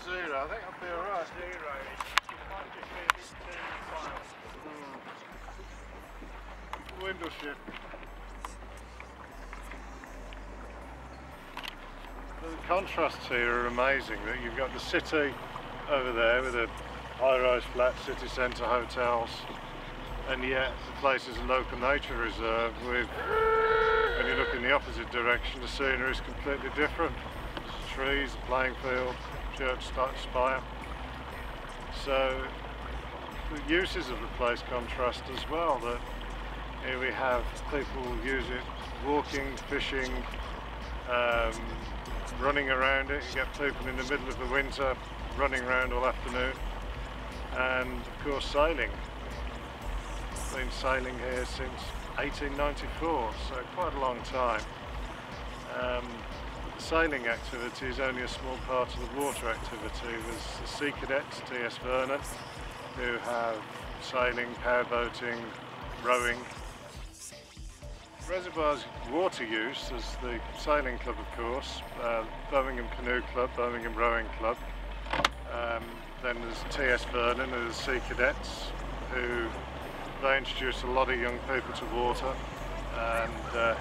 zero. I think I'll be alright. Zero. It might just be a bit too wild. Wind will shift. The contrasts here are amazing. That you've got the city over there with the high-rise flat city centre hotels, and yet the place is a local nature reserve with, when you look in the opposite direction, the scenery is completely different. There's trees, playing field, church spire. So the uses of the place contrast as well. That here we have people use it walking, fishing, running around it. You get people in the middle of the winter running around all afternoon, and of course sailing. I've been sailing here since 1894, so quite a long time. The sailing activity is only a small part of the water activity. There's the Sea Cadets, T.S. Vernon, who have sailing, powerboating, rowing. Reservoir's water use is the sailing club, of course, Birmingham Canoe Club, Birmingham Rowing Club. Then there's T.S. Vernon, there's Sea Cadets, who they introduce a lot of young people to water, and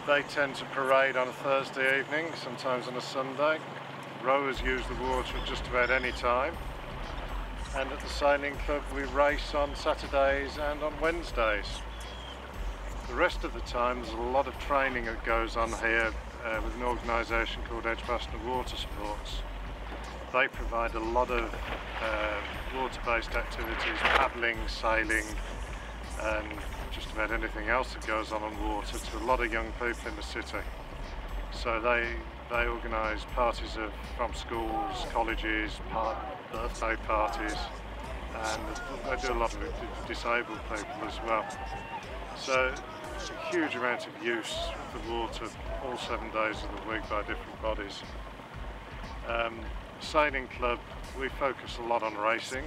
they tend to parade on a Thursday evening, sometimes on a Sunday. Rowers use the water at just about any time. And at the sailing club we race on Saturdays and on Wednesdays. The rest of the time there's a lot of training that goes on here with an organisation called Edgbaston Water Sports. They provide a lot of water-based activities, paddling, sailing, and just about anything else that goes on water to a lot of young people in the city. So they organise parties from schools, colleges, birthday parties, and they do a lot of it with disabled people as well. So it's a huge amount of use of the water all 7 days of the week by different bodies. Sailing club, we focus a lot on racing,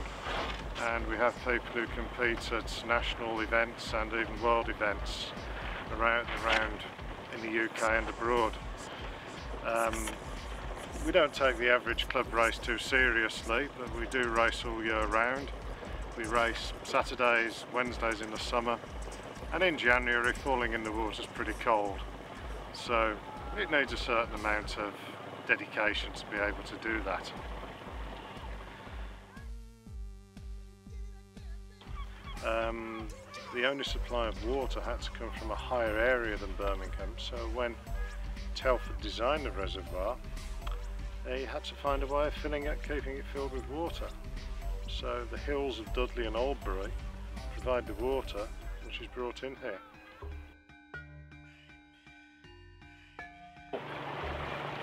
and we have people who compete at national events and even world events around in the UK and abroad. We don't take the average club race too seriously, but we do race all year round. We race Saturdays, Wednesdays in the summer, and in January falling in the water is pretty cold, so it needs a certain amount of dedication to be able to do that. The only supply of water had to come from a higher area than Birmingham, so when Telford designed the reservoir, they had to find a way of filling it, keeping it filled with water. So the hills of Dudley and Oldbury provide the water which is brought in here.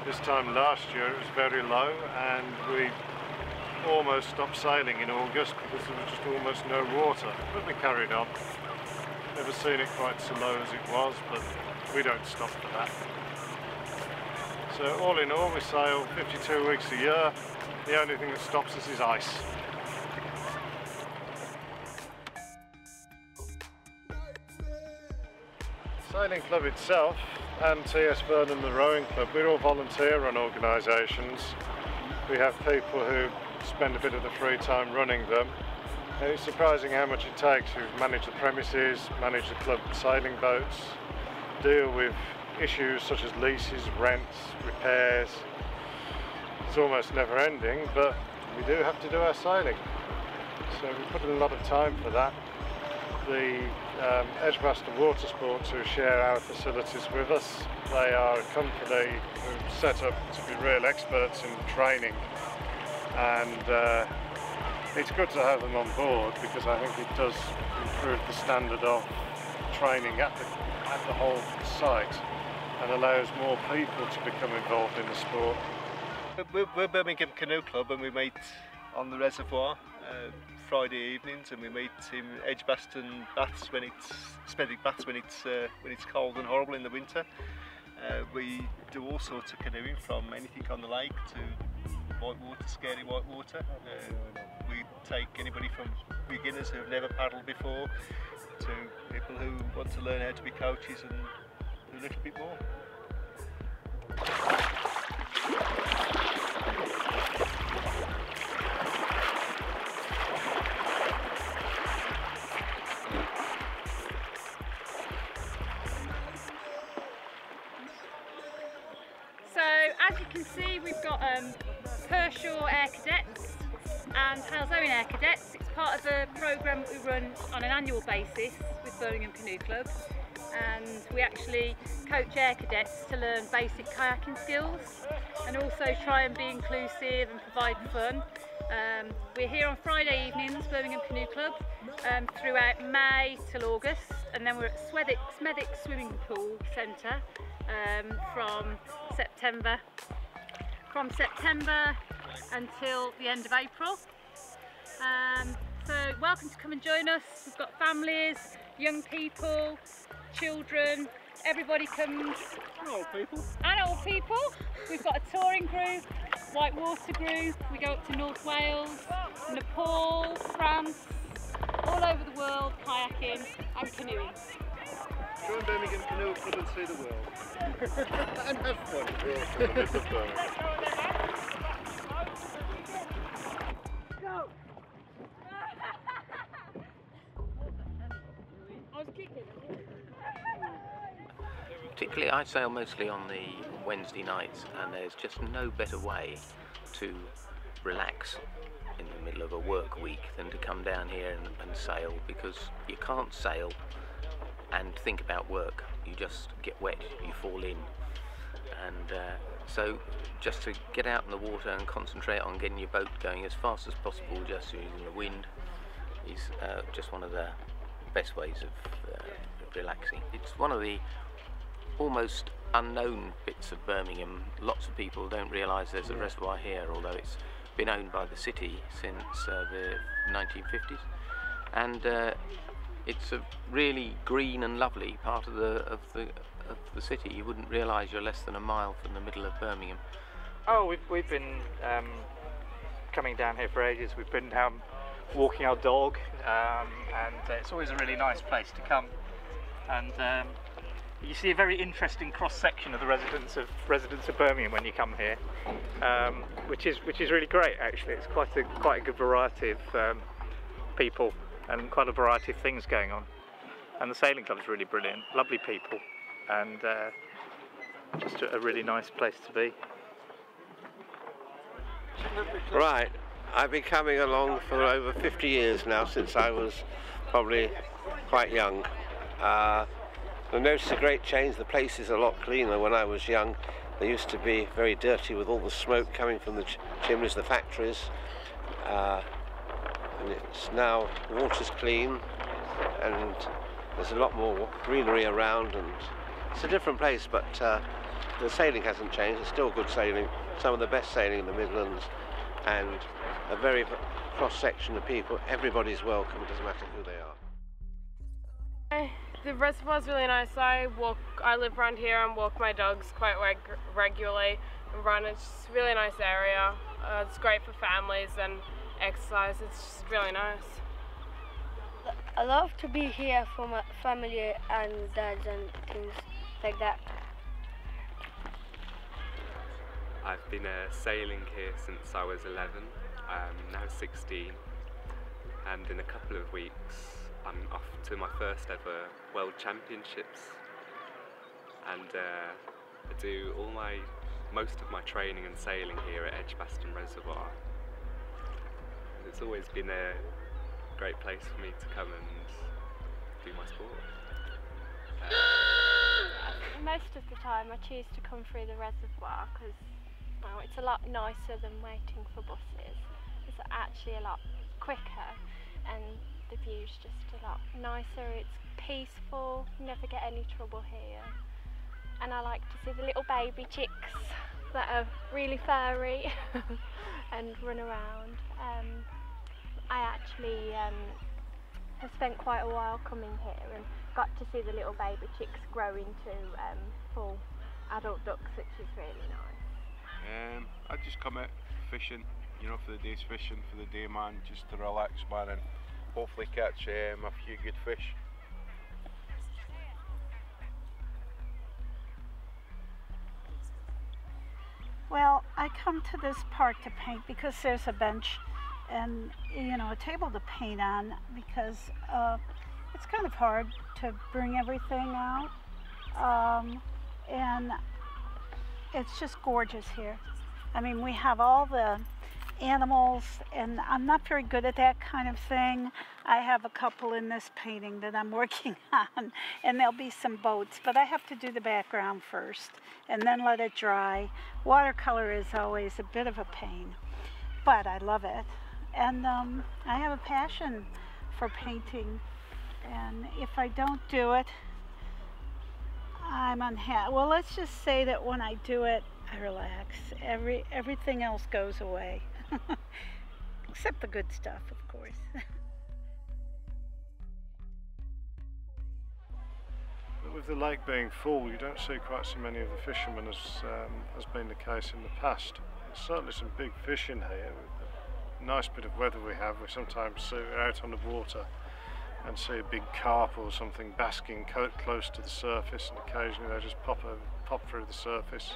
This time last year it was very low, and we almost stopped sailing in August because there was just almost no water, but we carried on. Never seen it quite so low as it was, but we don't stop for that. So all in all we sail 52 weeks a year. The only thing that stops us is ice. Sailing club itself and T.S. Vernon the Rowing Club, we're all volunteer-run organisations. We have people who spend a bit of the free time running them. And it's surprising how much it takes to manage the premises, manage the club sailing boats, deal with issues such as leases, rents, repairs. It's almost never ending, but we do have to do our sailing. So we put in a lot of time for that. The Edgbaston Water Sports, who share our facilities with us, they are a company who set up to be real experts in training, and it's good to have them on board because I think it does improve the standard of training at the whole site and allows more people to become involved in the sport. We're Birmingham Canoe Club, and we meet on the reservoir Friday evenings, and we meet in Edgbaston baths when it's cold and horrible in the winter. We do all sorts of canoeing, from anything on the lake to whitewater, scary whitewater. We take anybody from beginners who have never paddled before to people who want to learn how to be coaches and do a little bit more. we've got Pershore Air Cadets and Canoeing Air Cadets. It's part of a programme that we run on an annual basis with Birmingham Canoe Club, and we actually coach air cadets to learn basic kayaking skills and also try and be inclusive and provide fun. We're here on Friday evenings, Birmingham Canoe Club, throughout May till August, and then we're at Smethwick Swimming Pool Centre from September until the end of April. So welcome to come and join us. We've got families, young people, children, everybody comes. And old people. And old people. We've got a touring group, whitewater group, we go up to North Wales, Nepal, France, all over the world kayaking and canoeing. Join Birmingham Canoe Club and see the world. And have fun. Go! I was kicking. Particularly, I sail mostly on the Wednesday nights, and there's just no better way to relax in the middle of a work week than to come down here and sail, because you can't sail and think about work. You just get wet, you fall in, and so just to get out in the water and concentrate on getting your boat going as fast as possible, just using the wind, is just one of the best ways of relaxing. It's one of the almost unknown bits of Birmingham. Lots of people don't realise there's a reservoir here, although it's been owned by the city since the 1950s, and it's a really green and lovely part of the city. You wouldn't realise you're less than a mile from the middle of Birmingham. Oh, we've been coming down here for ages. We've been walking our dog, and it's always a really nice place to come. And you see a very interesting cross section of the residents of Birmingham when you come here, which is really great. Actually, it's quite a good variety of people and quite a variety of things going on. And the sailing club is really brilliant, lovely people, and just a really nice place to be. Right, I've been coming along for over 50 years now, since I was probably quite young. I noticed a great change. The place is a lot cleaner. When I was young, they used to be very dirty with all the smoke coming from the chimneys, the factories. And it's now, the water's clean, and there's a lot more greenery around, and it's a different place, but the sailing hasn't changed. It's still good sailing, some of the best sailing in the Midlands, and a very cross-section of people. Everybody's welcome, it doesn't matter who they are. The reservoir's really nice. I live around here and walk my dogs quite regularly and run. It's just a really nice area. It's great for families and exercise. It's just really nice. I love to be here for my family and dads and things like that. I've been sailing here since I was 11. I'm now 16, and in a couple of weeks I'm off to my first ever World Championships, and I do most of my training and sailing here at Edgbaston Reservoir. And it's always been a great place for me to come and do my sport. Most of the time I choose to come through the reservoir because it's a lot nicer than waiting for buses. It's actually a lot quicker, and the view's just a lot nicer. It's peaceful, you never get any trouble here. And I like to see the little baby chicks that are really furry and run around. I actually have spent quite a while coming here and got to see the little baby chicks grow into full adult ducks, which is really nice. I just come out fishing, you know, for the day's fishing, for the day, man, just to relax, man, and hopefully catch a few good fish. Well, I come to this park to paint because there's a bench and, you know, a table to paint on, because it's kind of hard to bring everything out, and it's just gorgeous here. I mean, we have all the animals, and I'm not very good at that kind of thing. I have a couple in this painting that I'm working on, and there'll be some boats, but I have to do the background first and then let it dry. Watercolor is always a bit of a pain, but I love it. And I have a passion for painting, and if I don't do it, I'm unhappy. Well, let's just say that when I do it, I relax. Everything else goes away. Except the good stuff, of course. But with the lake being full, you don't see quite so many of the fishermen as has been the case in the past. There's certainly some big fish in here. With the nice bit of weather we have, we sometimes see out on the water and see a big carp or something basking close to the surface, and occasionally they just pop through the surface.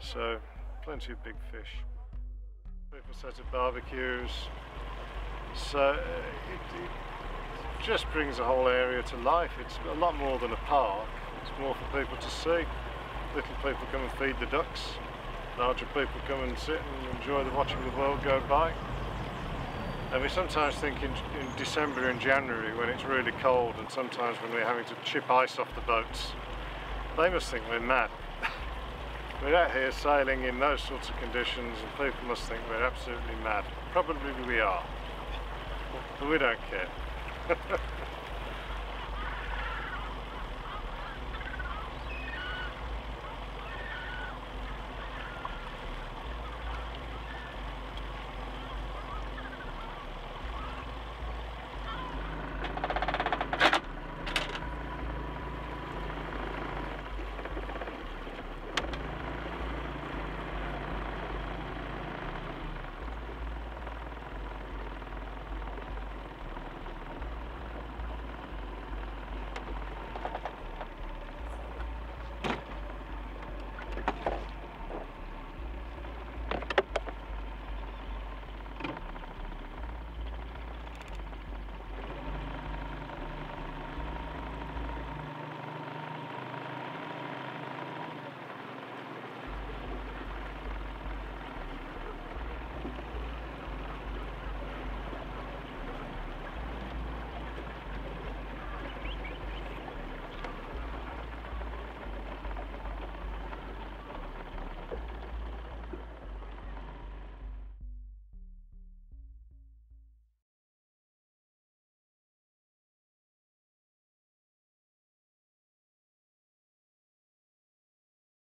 So plenty of big fish. People set up barbecues, so it just brings the whole area to life. It's a lot more than a park. It's more for people to see. Little people come and feed the ducks. Larger people come and sit and enjoy watching the world go by. And we sometimes think in December and January, when it's really cold, and sometimes when we're having to chip ice off the boats, they must think we're mad. We're out here sailing in those sorts of conditions, and people must think we're absolutely mad. Probably we are, but we don't care.